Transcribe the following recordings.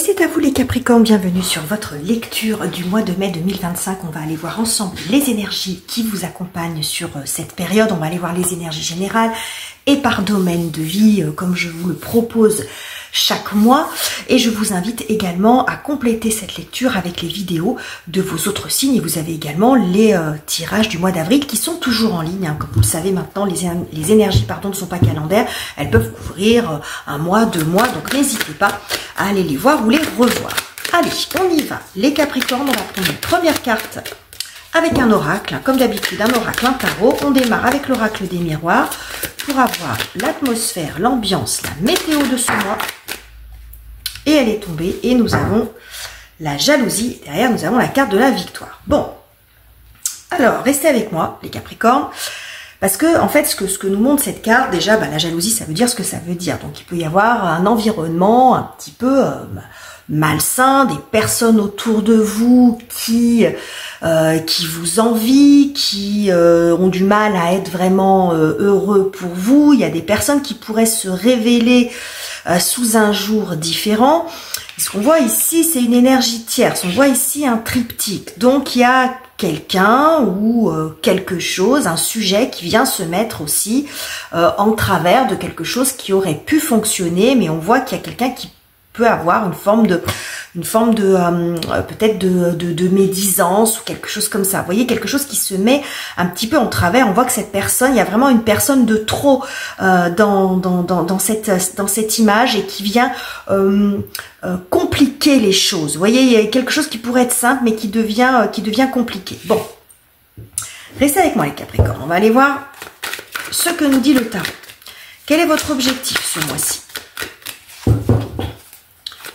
Et c'est à vous les Capricornes, bienvenue sur votre lecture du mois de mai 2025. On va aller voir ensemble les énergies qui vous accompagnent sur cette période. On va aller voir les énergies générales et par domaine de vie, comme je vous le propose chaque mois. Et je vous invite également à compléter cette lecture avec les vidéos de vos autres signes. Et vous avez également les tirages du mois d'avril qui sont toujours en ligne. Comme vous le savez maintenant, les énergies ne sont pas calendaires. Elles peuvent couvrir un mois, 2 mois. Donc n'hésitez pas à aller les voir ou les revoir. Allez, on y va. Les Capricornes, on va prendre une première carte avec un oracle. Comme d'habitude, un oracle, un tarot. On démarre avec l'oracle des miroirs pour avoir l'atmosphère, l'ambiance, la météo de ce mois. Et elle est tombée et nous avons la jalousie. Derrière, nous avons la carte de la victoire. Bon, alors, restez avec moi, les Capricornes. Parce que, en fait, ce que nous montre cette carte, déjà, la jalousie, ça veut dire ce que ça veut dire. Donc, il peut y avoir un environnement un petit peu malsain, des personnes autour de vous qui vous envient, qui ont du mal à être vraiment heureux pour vous. Il y a des personnes qui pourraient se révéler sous un jour différent. Et ce qu'on voit ici, c'est une énergie tierce. On voit ici un triptyque. Donc, il y a quelqu'un ou quelque chose, un sujet qui vient se mettre aussi en travers de quelque chose qui aurait pu fonctionner, mais on voit qu'il y a quelqu'un qui peut avoir une forme de peut-être de médisance ou quelque chose comme ça. Vous voyez, quelque chose qui se met un petit peu en travers. On voit que cette personne, il y a vraiment une personne de trop dans cette image et qui vient compliquer les choses. Vous voyez, il y a quelque chose qui pourrait être simple mais qui devient compliqué. Bon, restez avec moi les Capricornes. On va aller voir ce que nous dit le tarot. Quel est votre objectif ce mois-ci?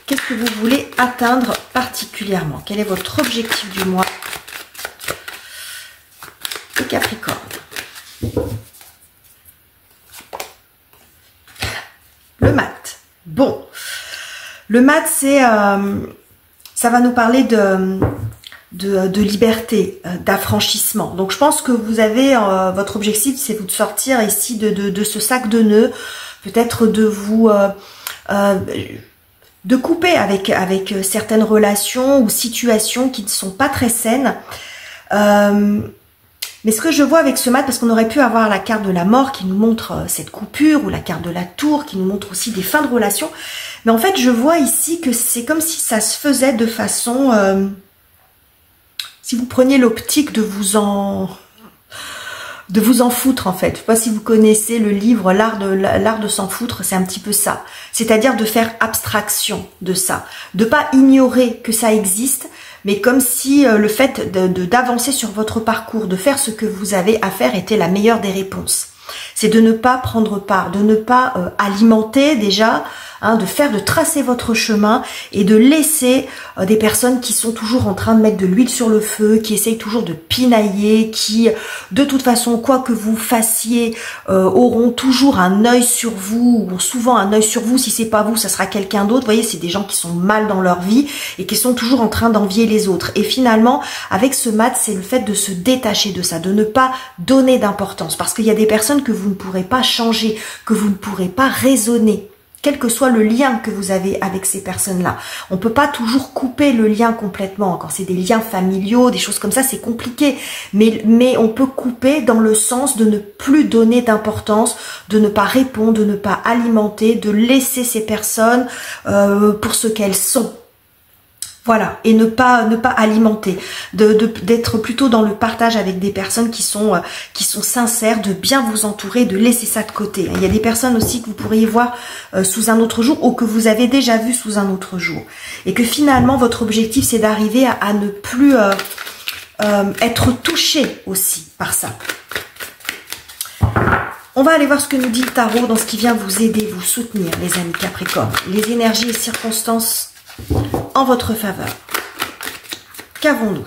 Qu'est-ce que vous voulez atteindre particulièrement? Quel est votre objectif du mois, les Capricornes? Le mat. Bon, le mat, c'est, ça va nous parler de liberté, d'affranchissement. Donc, je pense que vous avez votre objectif, c'est de sortir ici de ce sac de nœuds, peut-être de vous de couper avec certaines relations ou situations qui ne sont pas très saines. Mais ce que je vois avec ce mat, parce qu'on aurait pu avoir la carte de la mort qui nous montre cette coupure, ou la carte de la tour qui nous montre aussi des fins de relations. Mais en fait, je vois ici que c'est comme si ça se faisait de façon... si vous preniez l'optique de vous en foutre en fait. Je sais pas si vous connaissez le livre L'art de s'en foutre, c'est un petit peu ça. C'est-à-dire de faire abstraction de ça, de pas ignorer que ça existe, mais comme si le fait d'avancer sur votre parcours, de faire ce que vous avez à faire était la meilleure des réponses. C'est de ne pas prendre part, de ne pas alimenter déjà, de tracer votre chemin et de laisser des personnes qui sont toujours en train de mettre de l'huile sur le feu, qui essayent toujours de pinailler, qui de toute façon, quoi que vous fassiez, auront toujours un œil sur vous, ou souvent un œil sur vous. Si c'est pas vous, ça sera quelqu'un d'autre. Vous voyez, c'est des gens qui sont mal dans leur vie et qui sont toujours en train d'envier les autres. Et finalement, avec ce mat, c'est le fait de se détacher de ça, de ne pas donner d'importance, parce qu'il y a des personnes que vous ne pourrez pas changer, que vous ne pourrez pas raisonner, quel que soit le lien que vous avez avec ces personnes-là. On peut pas toujours couper le lien complètement. Quand c'est des liens familiaux, des choses comme ça, c'est compliqué. Mais on peut couper dans le sens de ne plus donner d'importance, de ne pas répondre, de ne pas alimenter, de laisser ces personnes pour ce qu'elles sont. Voilà, et ne pas alimenter, d'être plutôt dans le partage avec des personnes qui sont sincères, de bien vous entourer, de laisser ça de côté. Il y a des personnes aussi que vous pourriez voir sous un autre jour ou que vous avez déjà vu sous un autre jour. Et que finalement, votre objectif, c'est d'arriver à ne plus être touché aussi par ça. On va aller voir ce que nous dit le tarot dans ce qui vient vous aider, vous soutenir, les amis Capricornes. Les énergies et circonstances en votre faveur. Qu'avons-nous?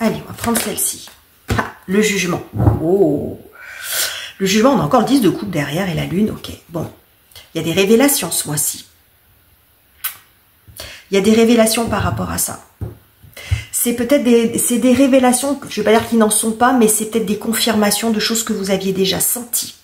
Allez, on va prendre celle-ci. Ah, le jugement. Oh, le jugement, on a encore le 10 de coupe derrière et la lune. Ok, bon. Il y a des révélations ce mois-ci. Il y a des révélations par rapport à ça. C'est peut-être des révélations, je ne vais pas dire qu'ils n'en sont pas, mais c'est peut-être des confirmations de choses que vous aviez déjà senties.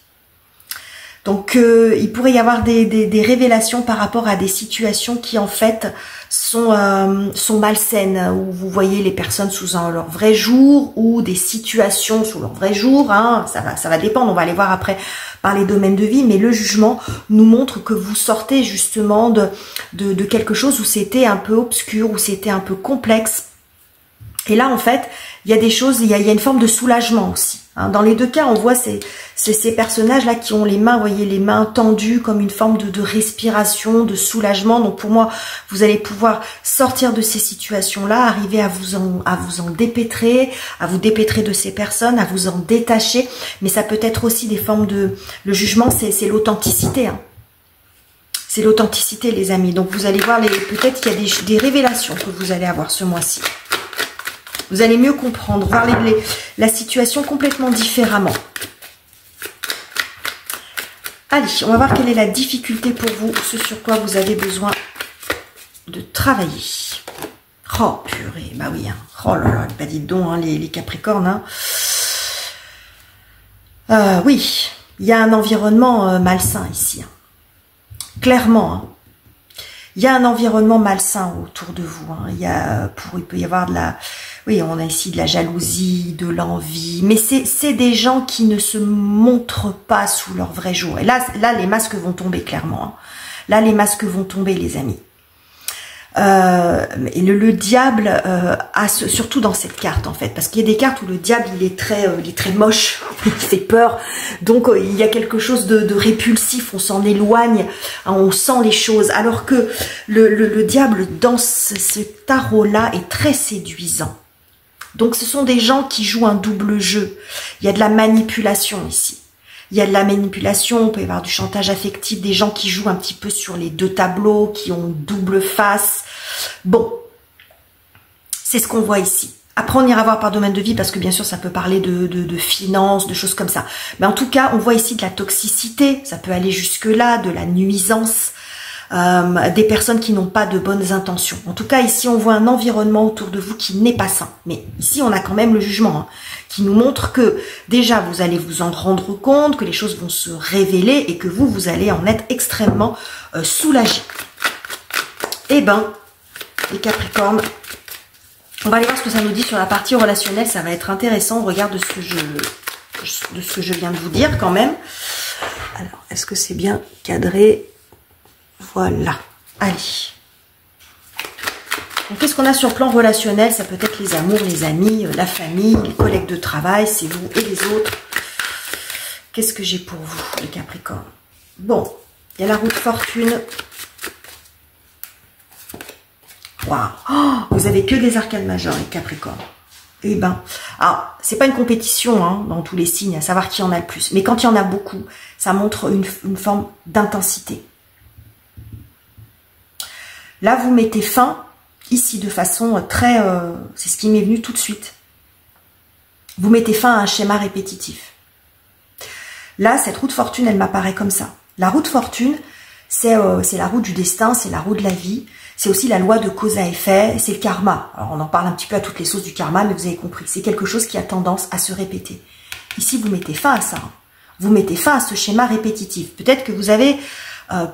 Donc il pourrait y avoir des révélations par rapport à des situations qui en fait sont malsaines, où vous voyez les personnes sous leur vrai jour, ou des situations sous leur vrai jour, hein. Ça va dépendre, on va aller voir après par les domaines de vie, mais le jugement nous montre que vous sortez justement de quelque chose où c'était un peu obscur, où c'était un peu complexe. Et là, en fait, il y a des choses, il y a une forme de soulagement aussi. Hein. Dans les deux cas, on voit ces personnages-là qui ont les mains, vous voyez, les mains tendues comme une forme de respiration, de soulagement. Donc pour moi, vous allez pouvoir sortir de ces situations-là, arriver à vous en dépêtrer, à vous dépêtrer de ces personnes, à vous en détacher. Mais ça peut être aussi des formes de... Le jugement, c'est l'authenticité, hein. C'est l'authenticité, les amis. Donc vous allez voir, peut-être qu'il y a des révélations que vous allez avoir ce mois-ci. Vous allez mieux comprendre, voir la situation complètement différemment. Allez, on va voir quelle est la difficulté pour vous, ce sur quoi vous avez besoin de travailler. Oh, purée, bah oui, hein. Oh là là, bah dites donc, hein, les Capricornes. Hein. Oui, il y a un environnement malsain ici. Hein. Clairement, hein. Il y a un environnement malsain autour de vous. Hein. Il peut y avoir de la... Oui, on a ici de la jalousie, de l'envie. Mais c'est des gens qui ne se montrent pas sous leur vrai jour. Et là les masques vont tomber, clairement. Hein. Là, les masques vont tomber, les amis. Et le diable surtout dans cette carte, en fait, parce qu'il y a des cartes où le diable il est très moche, il fait peur, donc il y a quelque chose de répulsif, on s'en éloigne, hein, on sent les choses, alors que le diable dans ce tarot là est très séduisant. Donc ce sont des gens qui jouent un double jeu, il y a de la manipulation ici. Il y a de la manipulation, on peut y avoir du chantage affectif, des gens qui jouent un petit peu sur les deux tableaux, qui ont double face. Bon, c'est ce qu'on voit ici. Après, on ira voir par domaine de vie, parce que bien sûr, ça peut parler de finances, de choses comme ça. Mais en tout cas, on voit ici de la toxicité, ça peut aller jusque-là, de la nuisance, des personnes qui n'ont pas de bonnes intentions. En tout cas, ici, on voit un environnement autour de vous qui n'est pas sain. Mais ici, on a quand même le jugement, hein, qui nous montre que déjà, vous allez vous en rendre compte, que les choses vont se révéler et que vous allez en être extrêmement soulagé. Eh ben, les Capricornes, on va aller voir ce que ça nous dit sur la partie relationnelle. Ça va être intéressant. On regarde de ce que je viens de vous dire quand même. Alors, est-ce que c'est bien cadré? Voilà. Allez. Donc, qu'est-ce qu'on a sur le plan relationnel? Ça peut être les amours, les amis, la famille, les collègues de travail, c'est vous et les autres. Qu'est-ce que j'ai pour vous, les Capricornes? Bon, il y a la roue de fortune. Waouh, oh, vous avez que des arcanes majeures, les Capricornes. Eh ben, alors, c'est pas une compétition hein, dans tous les signes, à savoir qui en a le plus. Mais quand il y en a beaucoup, ça montre une forme d'intensité. Là, vous mettez fin, ici, de façon très... c'est ce qui m'est venu tout de suite. Vous mettez fin à un schéma répétitif. Là, cette roue de fortune, elle m'apparaît comme ça. La roue de fortune, c'est la roue du destin, c'est la roue de la vie. C'est aussi la loi de cause à effet, c'est le karma. Alors, on en parle un petit peu à toutes les sauces du karma, mais vous avez compris. C'est quelque chose qui a tendance à se répéter. Ici, vous mettez fin à ça. Hein. Vous mettez fin à ce schéma répétitif. Peut-être que vous avez...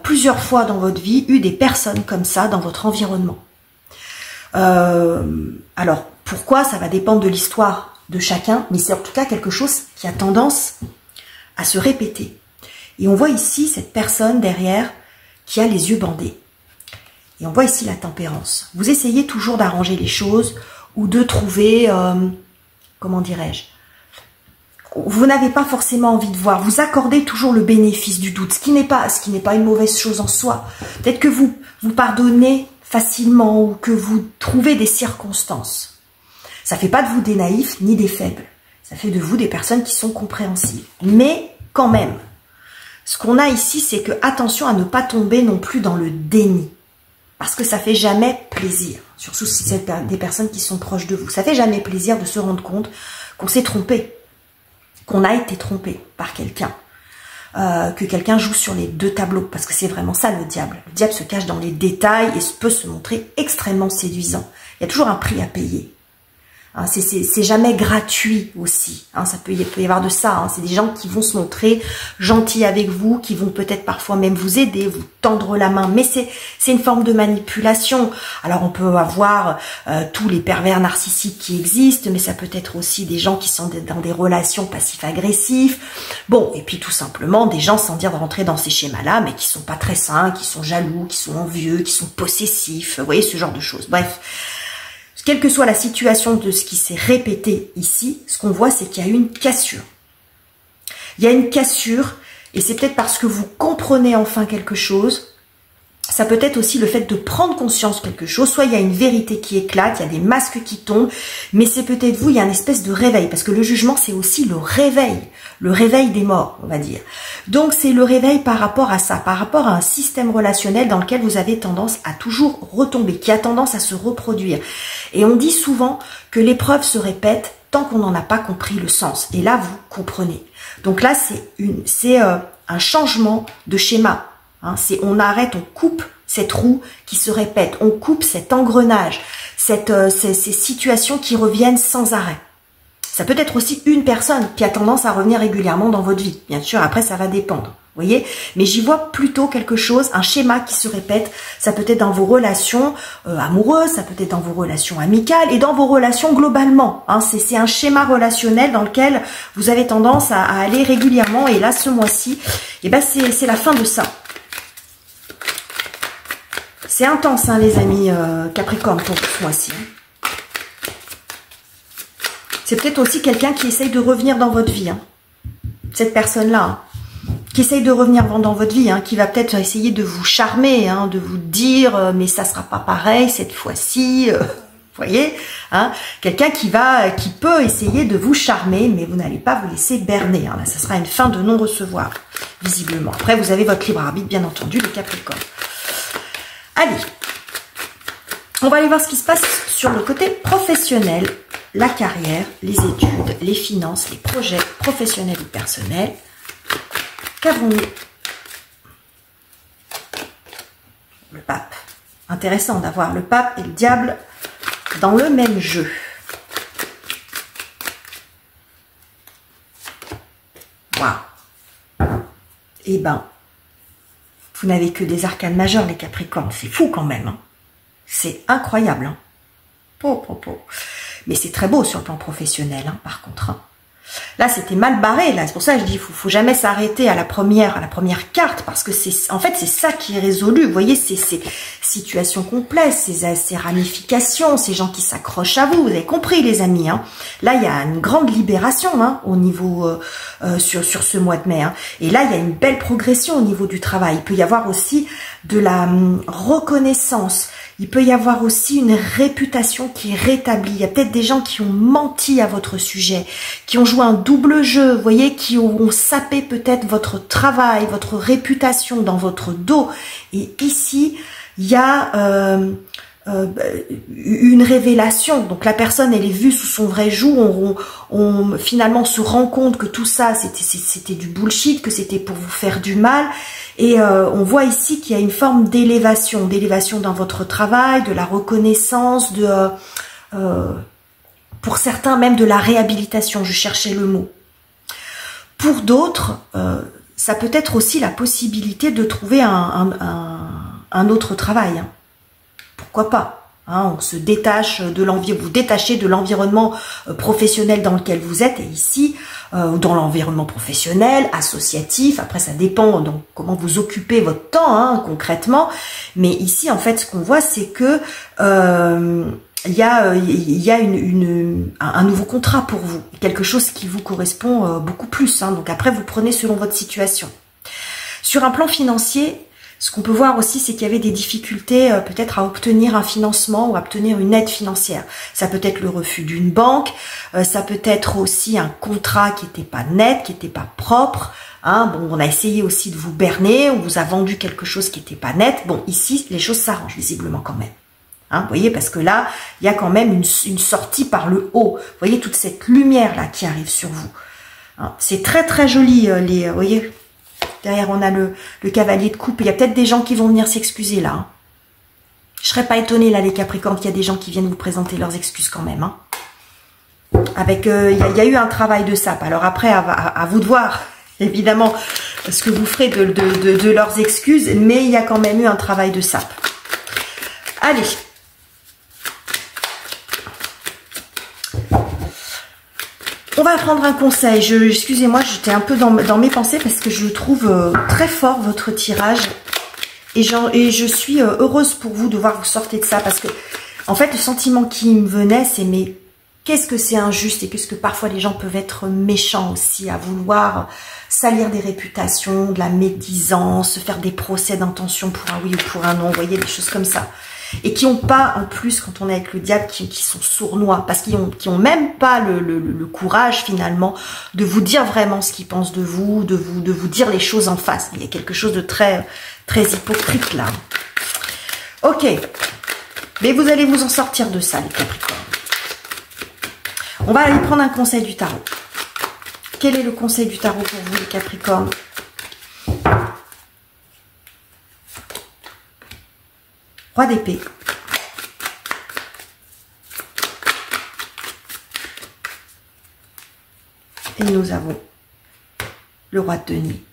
plusieurs fois dans votre vie eu des personnes comme ça dans votre environnement. Alors, pourquoi? Ça va dépendre de l'histoire de chacun, mais c'est en tout cas quelque chose qui a tendance à se répéter. Et on voit ici cette personne derrière qui a les yeux bandés. Et on voit ici la tempérance. Vous essayez toujours d'arranger les choses ou de trouver, comment dirais-je, vous n'avez pas forcément envie de voir. Vous accordez toujours le bénéfice du doute, ce qui n'est pas une mauvaise chose en soi. Peut-être que vous pardonnez facilement ou que vous trouvez des circonstances. Ça fait pas de vous des naïfs ni des faibles. Ça fait de vous des personnes qui sont compréhensives. Mais quand même, ce qu'on a ici, c'est que attention à ne pas tomber non plus dans le déni. Parce que ça fait jamais plaisir. Surtout si c'est des personnes qui sont proches de vous. Ça fait jamais plaisir de se rendre compte qu'on s'est trompé. Qu'on a été trompé par quelqu'un, que quelqu'un joue sur les deux tableaux, parce que c'est vraiment ça le diable. Le diable se cache dans les détails et peut se montrer extrêmement séduisant. Il y a toujours un prix à payer. Hein, c'est jamais gratuit aussi. Hein, il peut y avoir de ça. Hein, c'est des gens qui vont se montrer gentils avec vous, qui vont peut-être parfois même vous aider, vous tendre la main. Mais c'est une forme de manipulation. Alors on peut avoir tous les pervers narcissiques qui existent, mais ça peut être aussi des gens qui sont dans des relations passifs-agressifs. Bon, et puis tout simplement des gens, sans dire de rentrer dans ces schémas-là, mais qui sont pas très sains, qui sont jaloux, qui sont envieux, qui sont possessifs. Vous voyez, ce genre de choses. Bref. Quelle que soit la situation de ce qui s'est répété ici, ce qu'on voit, c'est qu'il y a une cassure. Il y a une cassure, et c'est peut-être parce que vous comprenez enfin quelque chose. Ça peut être aussi le fait de prendre conscience de quelque chose. Soit il y a une vérité qui éclate, il y a des masques qui tombent, mais c'est peut-être vous, il y a une espèce de réveil, parce que le jugement, c'est aussi le réveil des morts, on va dire. Donc c'est le réveil par rapport à ça, par rapport à un système relationnel dans lequel vous avez tendance à toujours retomber, qui a tendance à se reproduire. Et on dit souvent que l'épreuve se répète tant qu'on n'en a pas compris le sens. Et là, vous comprenez. Donc là, c'est un changement de schéma. Hein, on arrête, on coupe cette roue qui se répète, on coupe cet engrenage, ces situations qui reviennent sans arrêt. Ça peut être aussi une personne qui a tendance à revenir régulièrement dans votre vie. Bien sûr, après, ça va dépendre. Vous voyez, mais j'y vois plutôt quelque chose, un schéma qui se répète. Ça peut être dans vos relations amoureuses, ça peut être dans vos relations amicales et dans vos relations globalement. Hein, c'est un schéma relationnel dans lequel vous avez tendance à aller régulièrement. Et là, ce mois-ci, eh ben, c'est la fin de ça. C'est intense, hein, les amis Capricorne, pour ce mois-ci. Hein. C'est peut-être aussi quelqu'un qui essaye de revenir dans votre vie. Hein. Cette personne-là. Hein. Qui essaye de revenir dans votre vie, hein, qui va peut-être essayer de vous charmer, hein, de vous dire mais ça sera pas pareil cette fois-ci, vous voyez, hein, quelqu'un qui peut essayer de vous charmer, mais vous n'allez pas vous laisser berner, hein, là, ça sera une fin de non-recevoir, visiblement. Après, vous avez votre libre arbitre, bien entendu, le Capricorne. Allez, on va aller voir ce qui se passe sur le côté professionnel, la carrière, les études, les finances, les projets professionnels ou personnels. Qu'avons-nous? Le pape. Intéressant d'avoir le pape et le diable dans le même jeu. Waouh. Eh ben, vous n'avez que des arcanes majeures, les Capricornes. C'est fou quand même. Hein. C'est incroyable. Hein. Mais c'est très beau sur le plan professionnel, hein, par contre. Hein. Là, c'était mal barré. Là, c'est pour ça que je dis, faut jamais s'arrêter à la première carte, parce que en fait, c'est ça qui est résolu. Vous voyez, ces situations complexes, ces ramifications, ces gens qui s'accrochent à vous. Vous avez compris, les amis. Hein. Là, il y a une grande libération hein, au niveau sur ce mois de mai. Hein. Et là, il y a une belle progression au niveau du travail. Il peut y avoir aussi de la reconnaissance. Il peut y avoir aussi une réputation qui est rétablie. Il y a peut-être des gens qui ont menti à votre sujet, qui ont joué un double jeu, vous voyez, qui ont sapé peut-être votre travail, votre réputation dans votre dos. Et ici, il y a une révélation. Donc la personne, elle est vue sous son vrai jour. On finalement se rend compte que tout ça, c'était du bullshit, que c'était pour vous faire du mal. Et on voit ici qu'il y a une forme d'élévation dans votre travail, de la reconnaissance, pour certains même de la réhabilitation, je cherchais le mot. Pour d'autres, ça peut être aussi la possibilité de trouver un autre travail. Hein. Pourquoi pas? Hein, on se détache de vous détachez de l'environnement professionnel dans lequel vous êtes, et ici, dans l'environnement professionnel, associatif, après ça dépend donc comment vous occupez votre temps hein, concrètement, mais ici en fait ce qu'on voit c'est que il y a un nouveau contrat pour vous, quelque chose qui vous correspond beaucoup plus, hein, donc après vous prenez selon votre situation. Sur un plan financier, ce qu'on peut voir aussi, c'est qu'il y avait des difficultés peut-être à obtenir un financement ou à obtenir une aide financière. Ça peut être le refus d'une banque, ça peut être aussi un contrat qui n'était pas net, qui n'était pas propre. Hein. Bon, on a essayé aussi de vous berner, on vous a vendu quelque chose qui n'était pas net. Bon, ici, les choses s'arrangent visiblement quand même. Hein, vous voyez, parce que là, il y a quand même une sortie par le haut. Vous voyez toute cette lumière-là qui arrive sur vous. Hein. C'est très très joli, vous voyez. Derrière, on a le cavalier de coupe. Il y a peut-être des gens qui vont venir s'excuser là. Hein. Je serais pas étonnée là, les Capricornes, qu'il y a des gens qui viennent vous présenter leurs excuses quand même. Hein. Avec, y a eu un travail de sape. Alors après, à vous de voir, évidemment, ce que vous ferez de leurs excuses, mais il y a quand même eu un travail de sape. Allez. On va prendre un conseil. Excusez-moi, j'étais un peu dans mes pensées parce que je trouve très fort votre tirage. Et je suis heureuse pour vous de voir vous sortir de ça. Parce que, en fait, le sentiment qui me venait, c'est mais qu'est-ce que c'est injuste et qu'est-ce que parfois les gens peuvent être méchants aussi à vouloir salir des réputations, de la médisance, faire des procès d'intention pour un oui ou pour un non. Vous voyez, des choses comme ça. Et qui n'ont pas, en plus, quand on est avec le diable, qui sont sournois, parce qu'ils ont même pas le courage, finalement, de vous dire vraiment ce qu'ils pensent de vous dire les choses en face. Il y a quelque chose de très, très hypocrite, là. Ok. Mais vous allez vous en sortir de ça, les Capricornes. On va aller prendre un conseil du tarot. Quel est le conseil du tarot pour vous, les Capricornes ? Roi d'épée. Et nous avons le roi de denier.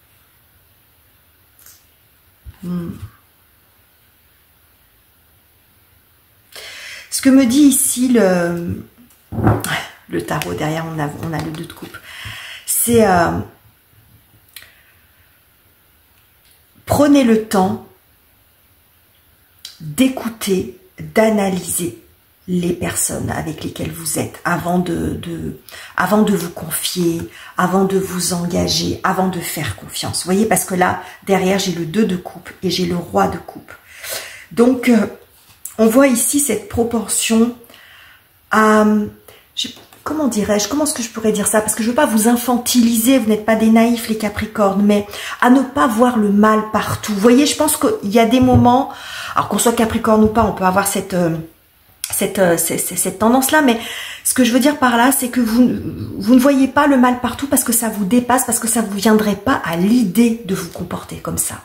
Ce que me dit ici le tarot, derrière on a le 2 de coupe, c'est prenez le temps d'écouter, d'analyser les personnes avec lesquelles vous êtes avant de vous confier, avant de vous engager, avant de faire confiance. Vous voyez, parce que là, derrière, j'ai le 2 de coupe et j'ai le roi de coupe. Donc, on voit ici cette proportion à... comment dirais-je, comment est-ce que je pourrais dire ça? Parce que je ne veux pas vous infantiliser, vous n'êtes pas des naïfs les Capricornes, mais à ne pas voir le mal partout. Vous voyez, je pense qu'il y a des moments, alors qu'on soit Capricorne ou pas, on peut avoir cette tendance-là, mais ce que je veux dire par là, c'est que vous ne voyez pas le mal partout parce que ça vous dépasse, parce que ça ne vous viendrait pas à l'idée de vous comporter comme ça.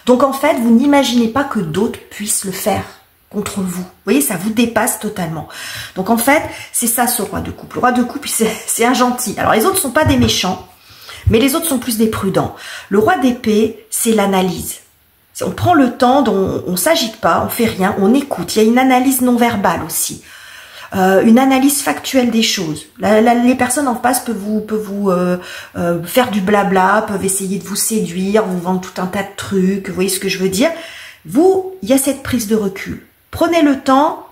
Donc en fait, vous n'imaginez pas que d'autres puissent le faire contre vous. Vous voyez, ça vous dépasse totalement. Donc en fait, c'est ça ce roi de coupe. Le roi de coupe, c'est un gentil. Alors les autres ne sont pas des méchants, mais les autres sont plus des prudents. Le roi d'épée, c'est l'analyse. On prend le temps, on ne s'agite pas, on fait rien, on écoute. Il y a une analyse non verbale aussi. Une analyse factuelle des choses. Les personnes en face peuvent vous faire du blabla, peuvent essayer de vous séduire, vous vendre tout un tas de trucs. Vous voyez ce que je veux dire? Vous, il y a cette prise de recul. Prenez le temps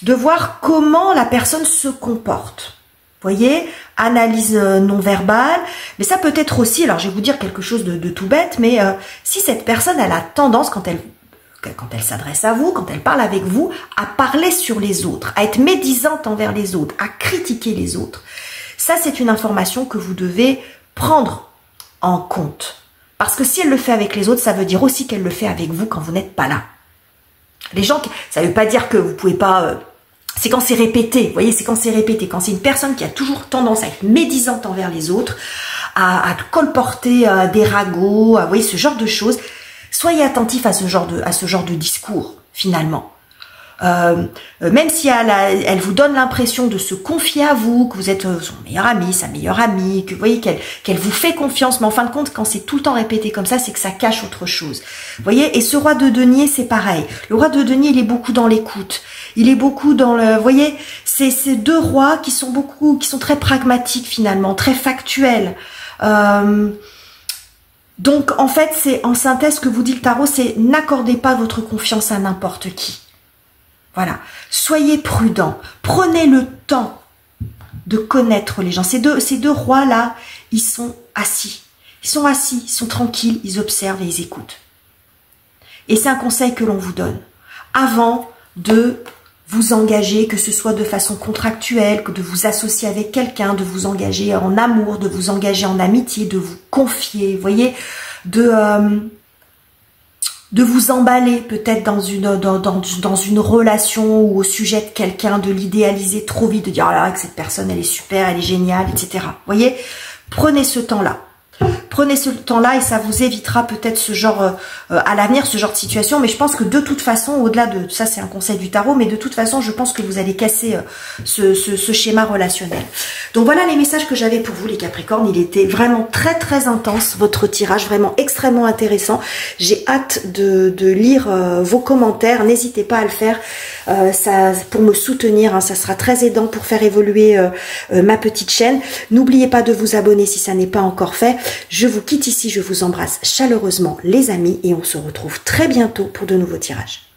de voir comment la personne se comporte. Vous voyez, analyse non verbale, mais ça peut être aussi, alors je vais vous dire quelque chose de tout bête, mais si cette personne, elle a tendance, quand elle s'adresse à vous, quand elle parle avec vous, à parler sur les autres, à être médisante envers les autres, à critiquer les autres. Ça, c'est une information que vous devez prendre en compte. Parce que si elle le fait avec les autres, ça veut dire aussi qu'elle le fait avec vous quand vous n'êtes pas là. Les gens, ça ne veut pas dire que vous pouvez pas... c'est quand c'est répété, vous voyez, c'est quand c'est répété. Quand c'est une personne qui a toujours tendance à être médisante envers les autres, à colporter des ragots, vous voyez, ce genre de choses. Soyez attentifs à ce genre de discours, finalement. Même si elle vous donne l'impression de se confier à vous, que vous êtes son meilleur ami, sa meilleure amie, que vous voyez qu'elle vous fait confiance, mais en fin de compte, quand c'est tout le temps répété comme ça, c'est que ça cache autre chose. Vous voyez, et ce roi de denier, c'est pareil. Le roi de denier, il est beaucoup dans l'écoute. Il est beaucoup dans le... Vous voyez, c'est ces deux rois qui sont très pragmatiques finalement, très factuels. Donc, en fait, c'est en synthèse ce que vous dit le tarot, c'est n'accordez pas votre confiance à n'importe qui. Voilà. Soyez prudents. Prenez le temps de connaître les gens. Ces deux rois-là, ils sont assis. Ils sont assis, ils sont tranquilles, ils observent et ils écoutent. Et c'est un conseil que l'on vous donne. Avant de vous engager, que ce soit de façon contractuelle, que de vous associer avec quelqu'un, de vous engager en amour, de vous engager en amitié, de vous confier, vous voyez, de vous emballer peut-être dans une relation ou au sujet de quelqu'un, de l'idéaliser trop vite, de dire oh là là, que cette personne elle est super, elle est géniale, etc. Vous voyez, prenez ce temps-là. Prenez ce temps-là et ça vous évitera peut-être ce genre, à l'avenir, ce genre de situation. Mais je pense que de toute façon, au-delà de ça, c'est un conseil du tarot, mais de toute façon, je pense que vous allez casser ce schéma relationnel. Donc voilà les messages que j'avais pour vous les Capricornes. Il était vraiment très très intense, votre tirage, vraiment extrêmement intéressant. J'ai hâte de lire vos commentaires. N'hésitez pas à le faire ça, pour me soutenir, hein, ça sera très aidant pour faire évoluer ma petite chaîne. N'oubliez pas de vous abonner si ça n'est pas encore fait. Je vous quitte ici, je vous embrasse chaleureusement les amis et on se retrouve très bientôt pour de nouveaux tirages.